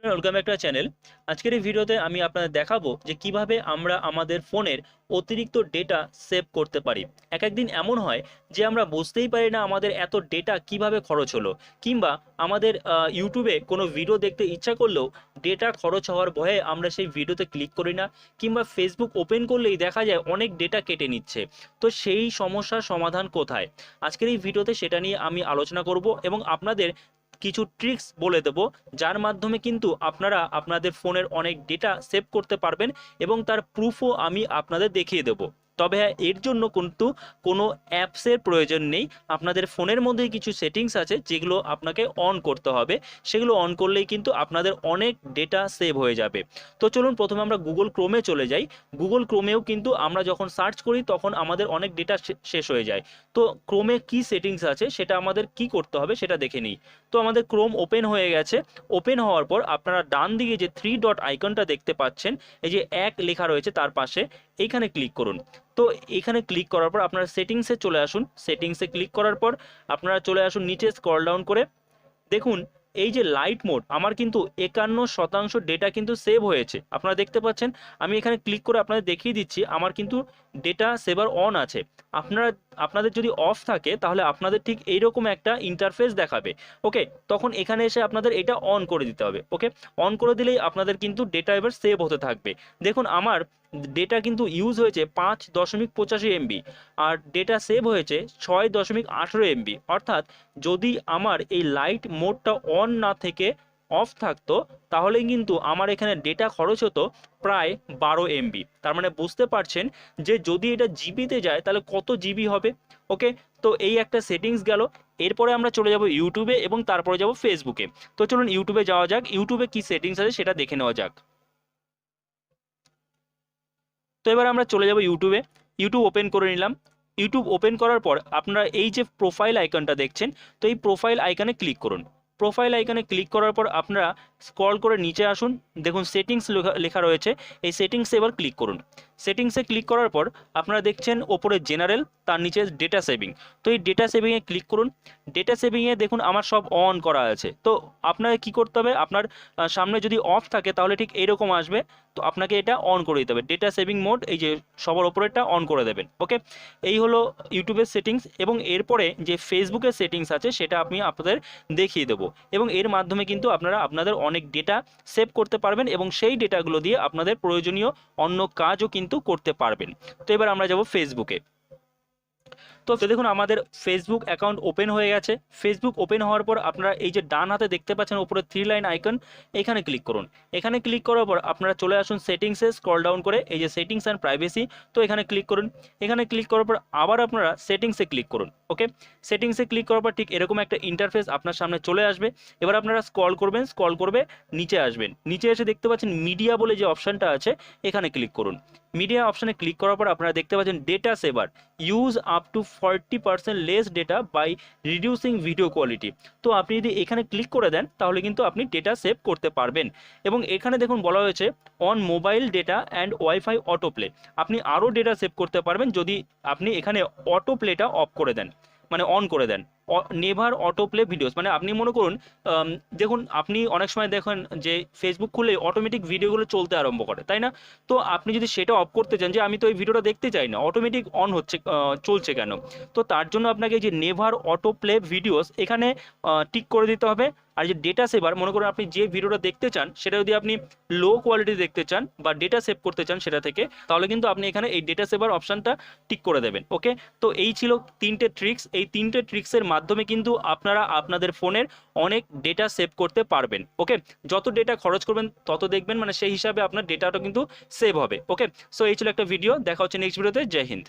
Welcome একটা channel. আজকের এই ভিডিওতে আমি আপনাদের দেখাবো যে কিভাবে আমরা আমাদের ফোনের অতিরিক্ত ডেটা সেভ করতে পারি। একদিন এমন হয় যে আমরা বুঝতেই পারি না আমাদের এত ডেটা কিভাবে খরচ হলো, কিংবা আমাদের ইউটিউবে কোনো ভিডিও দেখতে ইচ্ছা করলেও ডেটা খরচ হওয়ার ভয়ে আমরা সেই ভিডিওতে ক্লিক করি না, কিংবা ফেসবুক ওপেন করলেই দেখা যায় অনেক ডেটা কেটে নিচ্ছে। তো সেই সমস্যার সমাধান কোথায়? আজকের এই ভিডিওতে সেটা নিয়ে আমি আলোচনা করব এবং আপনাদের কিছু ট্রিক্স বলে দেব, যার মাধ্যমে কিন্তু আপনারা আপনাদের ফোনের অনেক ডেটা সেভ করতে পারবেন এবং তার প্রুফও আমি আপনাদের দেখিয়ে দেব। তবে হ্যাঁ, এর জন্য কিন্তু কোনো অ্যাপসের প্রয়োজন নেই। আপনাদের ফোনের মধ্যেই কিছু সেটিংস আছে যেগুলো আপনাকে অন করতে হবে। সেগুলো অন করলেই কিন্তু আপনাদের অনেক ডেটা সেভ হয়ে যাবে। তো চলুন প্রথমে আমরা গুগল ক্রোমে চলে যাই। গুগল ক্রোমেও কিন্তু আমরা যখন সার্চ করি তখন আমাদের অনেক ডেটা শেষ হয়ে যায়। তো ক্রোমে কি সেটিংস আছে সেটা আমাদের কি করতে হবে সেটা দেখে নিই। তো আমাদের ক্রোম ওপেন হয়ে গেছে। ওপেন হওয়ার পর আপনারা ডান দিকে যে 3 ডট আইকনটা দেখতে পাচ্ছেন, এই যে এক লেখা রয়েছে তার পাশে, এইখানে ক্লিক করুন। তো এখানে ক্লিক করার পর আপনারা সেটিংসে চলে আসুন। সেটিংসে ক্লিক করার পর আপনারা চলে আসুন নিচে স্ক্রল ডাউন করে। দেখুন এই যে লাইট মোড, আমার কিন্তু 51% ডেটা কিন্তু সেভ হয়েছে, আপনারা দেখতে পাচ্ছেন। আমি এখানে ক্লিক করে আপনাদের দেখিয়ে দিচ্ছি আমার কিন্তু ডেটা সেভার অন আছে। আপনাদের যদি অফ থাকে তাহলে আপনাদের ঠিক এইরকম একটা ইন্টারফেস দেখাবে। ওকে, তখন এখানে এসে আপনাদের এটা অন করে দিতে হবে। ওকে, অন করে দিলেই আপনাদের কিন্তু ডেটা এবার সেভ হতে থাকবে। দেখুন আমার ডেটা কিন্তু ইউজ হয়েছে 5.85 এমবি, আর ডেটা সেভ হয়েছে 6.18 এমবি। অর্থাৎ যদি আমার এই লাইট মোডটা অন না থেকে অফ থাকতো তাহলে কিন্তু আমার এখানে ডেটা খরচ হতো প্রায় 12 এমবি। তার মানে বুঝতে পারছেন যে যদি এটা জিবিতে যায় তাহলে কত জিবি হবে। ওকে, তো এই একটা সেটিংস গেল। এরপরে আমরা চলে যাব ইউটিউবে এবং তারপরে যাব ফেসবুকে। তো চলুন ইউটিউবে যাওয়া যাক, ইউটিউবে কি সেটিংস আছে সেটা দেখে নেওয়া যাক। তো এবার আমরা চলে যাব ইউটিউবে। ইউটিউব ওপেন করে নিলাম। ইউটিউব ওপেন করার পর আপনারা এই যে প্রোফাইল আইকনটা দেখছেন, তো এই প্রোফাইল আইকনে ক্লিক করুন। প্রোফাইল আইকনে ক্লিক করার পর আপনারা স্ক্রল করে নিচে আসুন। দেখুন সেটিংস লেখা রয়েছে, এই সেটিংসে এবার ক্লিক করুন। সেটিংসে ক্লিক করার পর আপনারা দেখছেন ওপরে জেনারেল, তার নিচে ডেটা সেভিং। তো এই ডেটা সেভিংয়ে ক্লিক করুন। ডেটা সেভিংয়ে দেখুন আমার সব অন করা আছে। তো আপনাকে কি করতে হবে, আপনার সামনে যদি অফ থাকে তাহলে ঠিক এইরকম আসবে। তো আপনাকে এটা অন করে দিতে হবে, ডেটা সেভিং মোড এই যে সবার ওপরেরটা অন করে দেবেন। ওকে, এই হলো ইউটিউবের সেটিংস। এবং এরপরে যে ফেসবুকের সেটিংস আছে সেটা আমি আপনাদের দেখিয়ে দেবো, এবং এর মাধ্যমে কিন্তু আপনারা আপনাদের অনেক ডেটা সেভ করতে পারবেন এবং সেই ডেটাগুলো দিয়ে আপনাদের প্রয়োজনীয় অন্য কাজও কিন্তু করতে পারবেন। তো এবার আমরা যাব ফেসবুকে। তো দেখুন আমাদের ফেসবুক অ্যাকাউন্ট ওপেন হয়ে গেছে। ফেসবুক ওপেন হওয়ার পর আপনারা এই যে ডান হাতে দেখতে পাচ্ছেন উপরে 3 লাইন আইকন, এখানে ক্লিক করুন। এখানে ক্লিক করার পর আপনারা চলে আসুন সেটিংসে, স্ক্রল ডাউন করে এই যে সেটিংস অ্যান্ড প্রাইভেসি, তো এখানে ক্লিক করুন। এখানে ক্লিক করার পর আবার আপনারা সেটিংসে ক্লিক করুন। ওকে, সেটিংসে ক্লিক করার পর ঠিক এরকম একটা ইন্টারফেস আপনার সামনে চলে আসবে। এবার আপনারা স্ক্রল করবেন, স্ক্রল করবে নিচে আসবেন। নিচে এসে দেখতে পাচ্ছেন মিডিয়া বলে যে অপশানটা আছে, এখানে ক্লিক করুন। মিডিয়া অপশানে ক্লিক করার পর আপনারা দেখতে পাচ্ছেন data saver, use up to 40% less data by reducing video quality. তো আপনি যদি এখানে ক্লিক করে দেন তাহলে কিন্তু আপনি ডেটা সেভ করতে পারবেন। এবং এখানে দেখুন বলা হয়েছে on mobile data and wifi auto play. আপনি আরও ডেটা সেভ করতে পারবেন যদি আপনি এখানে অটো প্লেটা অফ করে দেন, মানে অন করে দেন। নেভার অটো প্লে ভিডিওস, মানে আপনি মনে করুন দেখুন আপনি অনেক সময় দেখেন যে ফেসবুক খুলে অটোমেটিক ভিডিওগুলো চলতে আরম্ভ করে, তাই না? তো আপনি যদি সেটা অফ করতে চান যে আমি তো এই ভিডিওটা দেখতে চাই না, অটোমেটিক অন হচ্ছে, চলছে কেন? তো তার জন্য আপনাকে যে নেভার অটো প্লে ভিডিওস এখানে টিক করে দিতে হবে। আর যে ডেটা সেভার, মনে করুন আপনি যে ভিডিওটা দেখতে চান সেটা যদি আপনি লো কোয়ালিটি দেখতে চান বা ডেটা সেভ করতে চান সেটা থেকে, তাহলে কিন্তু আপনি এখানে এই ডেটা সেভার অপশানটা টিক করে দেবেন। ওকে, তো এই ছিল 3টে ট্রিক্স। এই 3টে ট্রিক্সের মাধ্যমে কিন্তু আপনারা আপনাদের ফোনের অনেক ডেটা সেভ করতে পারবেন। ওকে, যত ডেটা খরচ করবেন তত দেখবেন মানে সেই হিসাবে আপনার ডেটাটা কিন্তু সেভ হবে। ওকে, সো এই ছিল একটা ভিডিও, দেখা হচ্ছে নেক্সট ভিডিওতে। জয় হিন্দ।